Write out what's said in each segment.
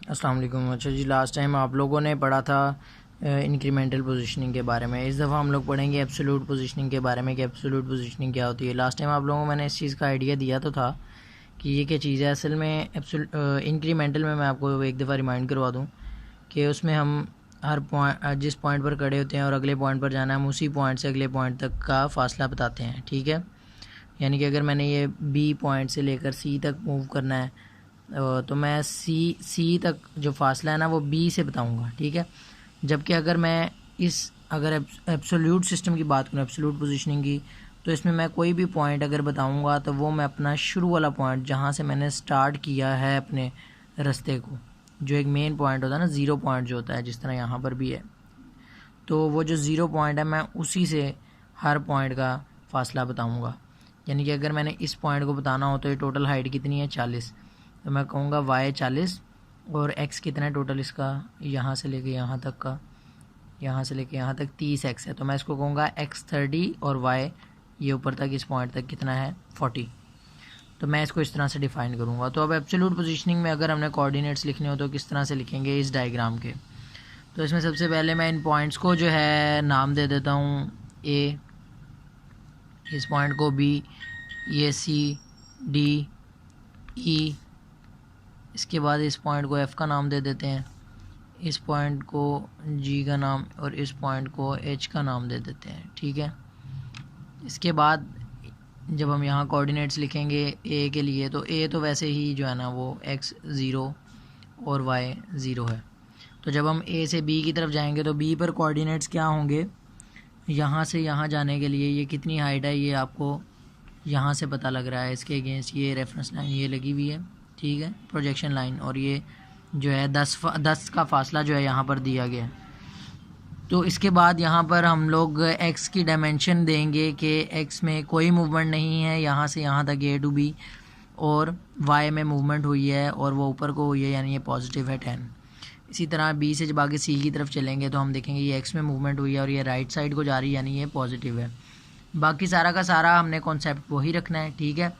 अस्सलाम वालेकुम। अच्छा जी, लास्ट टाइम आप लोगों ने पढ़ा था इंक्रीमेंटल पोजीशनिंग के बारे में। इस दफ़ा हम लोग पढ़ेंगे एब्सोल्यूट पोजीशनिंग के बारे में कि एब्सोल्यूट पोजीशनिंग क्या होती है। लास्ट टाइम आप लोगों को मैंने इस चीज़ का आइडिया दिया तो था कि ये क्या चीज़ है। असल में इंक्रीमेंटल में मैं आपको एक दफ़ा रिमाइंड करवा दूँ कि उसमें हम हर पॉइंट, जिस पॉइंट पर खड़े होते हैं और अगले पॉइंट पर जाना है, हम उसी पॉइंट से अगले पॉइंट तक का फ़ासला बताते हैं। ठीक है, यानी कि अगर मैंने ये बी पॉइंट से लेकर सी तक मूव करना है तो मैं सी तक जो फासला है ना वो बी से बताऊंगा। ठीक है, जबकि अगर मैं अगर एब्सोल्यूट सिस्टम की बात करूँ, एब्सोल्यूट पोजीशनिंग की, तो इसमें मैं कोई भी पॉइंट अगर बताऊंगा तो वो मैं अपना शुरू वाला पॉइंट जहाँ से मैंने स्टार्ट किया है अपने रास्ते को, जो एक मेन पॉइंट होता है ना, ज़ीरो पॉइंट जो होता है, जिस तरह यहाँ पर भी है, तो वो जो ज़ीरो पॉइंट है मैं उसी से हर पॉइंट का फासला बताऊँगा। यानी कि अगर मैंने इस पॉइंट को बताना हो तो ये टोटल हाइट कितनी है, 40, तो मैं कहूँगा वाई 40 और एक्स कितना है टोटल इसका, यहाँ से लेके यहाँ तक का, यहाँ से लेके यहाँ तक 30 एक्स है, तो मैं इसको कहूँगा एक्स 30 और वाई ये ऊपर तक इस पॉइंट तक कितना है 40। तो मैं इसको इस तरह से डिफ़ाइन करूँगा। तो अब एब्सोल्यूट पोजीशनिंग में अगर हमने कोऑर्डिनेट्स लिखने हो तो किस तरह से लिखेंगे इस डायग्राम के। तो इसमें सबसे पहले मैं इन पॉइंट्स को जो है नाम दे देता हूँ ए, इस पॉइंट को बी, ये सी, डी, ई, इसके बाद इस पॉइंट को एफ़ का नाम दे देते हैं, इस पॉइंट को जी का नाम और इस पॉइंट को एच का नाम दे देते हैं। ठीक है, इसके बाद जब हम यहाँ कोऑर्डिनेट्स लिखेंगे ए के लिए, तो ए तो वैसे ही जो है ना वो एक्स 0 और वाई 0 है। तो जब हम ए से बी की तरफ जाएंगे तो बी पर कोऑर्डिनेट्स क्या होंगे, यहाँ से यहाँ जाने के लिए ये कितनी हाइट है ये आपको यहाँ से पता लग रहा है, इसके अगेंस्ट ये रेफरेंस लाइन ये लगी हुई है। ठीक है, प्रोजेक्शन लाइन, और ये जो है 10 का फासला जो है यहाँ पर दिया गया है। तो इसके बाद यहाँ पर हम लोग एक्स की डायमेंशन देंगे कि एक्स में कोई मूवमेंट नहीं है यहाँ से यहाँ तक ए टू बी, और वाई में मूवमेंट हुई है और वो ऊपर को हुई है, यानी ये पॉजिटिव है 10। इसी तरह बी से जब आगे सी की तरफ चलेंगे तो हम देखेंगे ये एक्स में मूवमेंट हुई है और ये राइट साइड को जा रही है, यानी ये पॉजिटिव है। बाकी सारा का सारा हमने कॉन्सेप्ट वही रखना है। ठीक है,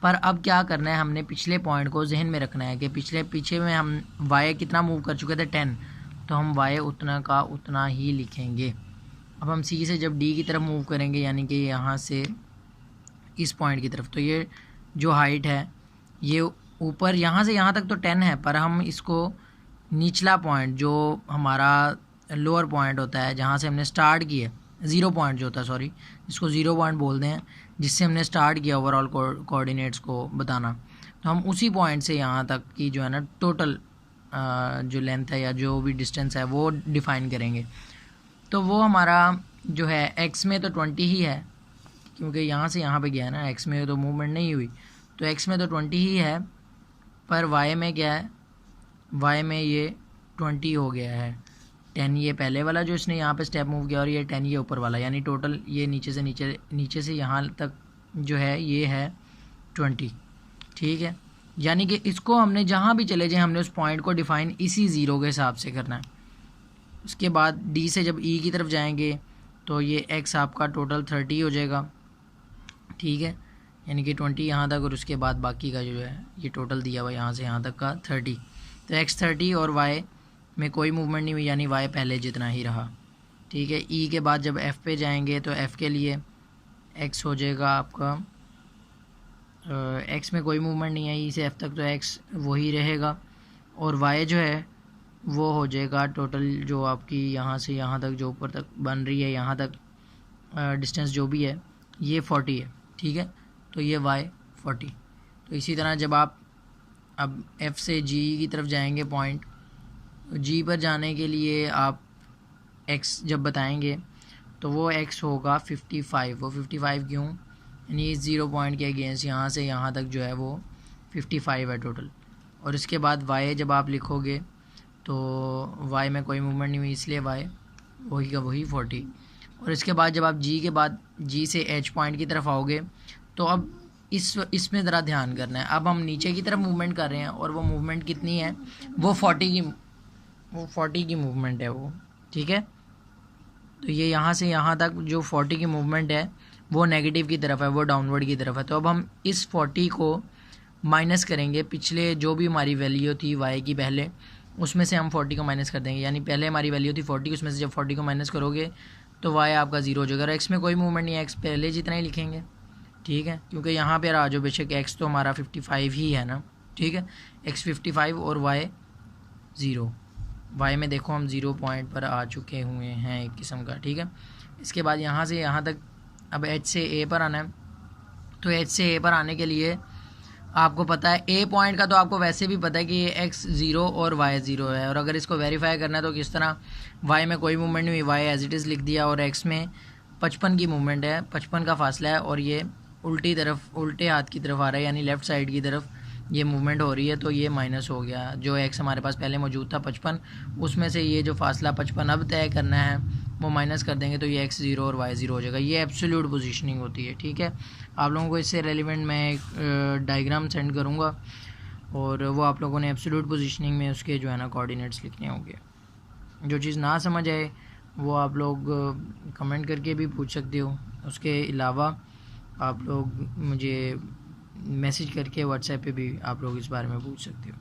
पर अब क्या करना है, हमने पिछले पॉइंट को जहन में रखना है कि पीछे में हम वाई कितना मूव कर चुके थे 10, तो हम वाई उतना का उतना ही लिखेंगे। अब हम सी से जब डी की तरफ मूव करेंगे, यानी कि यहाँ से इस पॉइंट की तरफ, तो ये जो हाइट है ये ऊपर यहाँ से यहाँ तक तो 10 है, पर हम इसको निचला पॉइंट जो हमारा लोअर पॉइंट होता है जहाँ से हमने स्टार्ट किया, ज़ीरो पॉइंट जो होता है, सॉरी, जिसको ज़ीरो पॉइंट बोलते हैं, जिससे हमने स्टार्ट किया ओवरऑल कोऑर्डिनेट्स को बताना, तो हम उसी पॉइंट से यहाँ तक की जो है ना टोटल जो लेंथ है या जो भी डिस्टेंस है वो डिफ़ाइन करेंगे। तो वो हमारा जो है एक्स में तो 20 ही है, क्योंकि यहाँ से यहाँ पे गया है ना, एक्स में तो मूवमेंट नहीं हुई, तो एक्स में तो 20 ही है, पर वाई में क्या है, वाई में ये 20 हो गया है। 10 ये पहले वाला जो इसने यहाँ पे स्टेप मूव किया और ये 10 ये ऊपर वाला, यानी टोटल ये नीचे से यहाँ तक जो है ये है 20। ठीक है, यानी कि इसको हमने जहाँ भी चले जाए हमने उस पॉइंट को डिफ़ाइन इसी ज़ीरो के हिसाब से करना है। उसके बाद डी से जब ई की तरफ जाएंगे तो ये एक्स आपका टोटल 30 हो जाएगा। ठीक है, यानी कि 20 यहाँ तक और उसके बाद बाकी का जो है ये टोटल दिया हुआ यहाँ से यहाँ तक का 30। तो एक्स 30 और वाई में कोई मूवमेंट नहीं हुई, यानी वाई पहले जितना ही रहा। ठीक है, ई के बाद जब एफ़ पे जाएंगे तो एफ़ के लिए एक्स हो जाएगा आपका, एक्स में कोई मूवमेंट नहीं है, ई से एफ़ तक तो एक्स वही रहेगा, और वाई जो है वो हो जाएगा टोटल जो आपकी यहाँ से यहाँ तक जो ऊपर तक बन रही है, यहाँ तक डिस्टेंस जो भी है ये 40 है। ठीक है, तो ये वाई 40। तो इसी तरह जब आप अब एफ़ से जी की तरफ जाएंगे पॉइंट, जी पर जाने के लिए आप एक्स जब बताएंगे तो वो एक्स होगा 55। वो 55 क्यों, यानी इस ज़ीरो पॉइंट के अगेंस्ट यहाँ से यहाँ तक जो है वो 55 है टोटल। और इसके बाद वाई जब आप लिखोगे तो वाई में कोई मूवमेंट नहीं हुई, इसलिए वाई वही का वही 40। और इसके बाद जब आप जी के बाद जी से एच पॉइंट की तरफ आओगे तो अब इसमें ज़रा ध्यान करना है। अब हम नीचे की तरफ मूवमेंट कर रहे हैं और वो मूवमेंट कितनी है, वो 40 की मूवमेंट है वो। ठीक है, तो ये यहाँ से यहाँ तक जो 40 की मूवमेंट है वो नेगेटिव की तरफ है, वो डाउनवर्ड की तरफ है। तो अब हम इस 40 को माइनस करेंगे पिछले जो भी हमारी वैल्यू थी वाई की पहले, उसमें से हम 40 को माइनस कर देंगे, यानी पहले हमारी वैल्यू थी 40, उसमें से जब 40 को माइनस करोगे तो वाई आपका 0 हो जाएगा। और एक्स में कोई मूवमेंट नहीं है, एक्स पहले जितना ही लिखेंगे, ठीक है, क्योंकि यहाँ पर आ जाओ बेशक एक्स तो हमारा 55 ही है ना, ठीक है, एक्स 55 और वाई 0। वाई में देखो हम 0 पॉइंट पर आ चुके हुए हैं एक किस्म का, ठीक है। इसके बाद यहाँ से यहाँ तक अब एच से ए पर आना है। तो एच से ए पर आने के लिए आपको पता है ए पॉइंट का तो आपको वैसे भी पता है कि ये एक्स 0 और वाई 0 है। और अगर इसको वेरीफाई करना है तो किस तरह, वाई में कोई मूवमेंट नहीं हुई, वाई एज इट इज़ लिख दिया, और एक्स में 55 की मूवमेंट है, 55 का फासला है, और ये उल्टी तरफ, उल्टे हाथ की तरफ आ रहा है, यानी लेफ़्ट साइड की तरफ ये मूवमेंट हो रही है। तो ये माइनस हो गया, जो एक्स हमारे पास पहले मौजूद था 55, उसमें से ये जो फासला 55 अब तय करना है वो माइनस कर देंगे, तो ये एक्स 0 और वाई 0 हो जाएगा। ये एब्सोल्यूट पोजीशनिंग होती है, ठीक है। आप लोगों को इससे रेलिवेंट मैं एक डायग्राम सेंड करूँगा, और वो आप लोगों ने एब्सोल्यूट पोजीशनिंग में उसके जो है ना कोऑर्डिनेट्स लिखने होंगे। जो चीज़ ना समझ आए वो आप लोग कमेंट करके भी पूछ सकते हो। उसके अलावा आप लोग मुझे मैसेज करके व्हाट्सएप पे भी आप लोग इस बारे में पूछ सकते हो।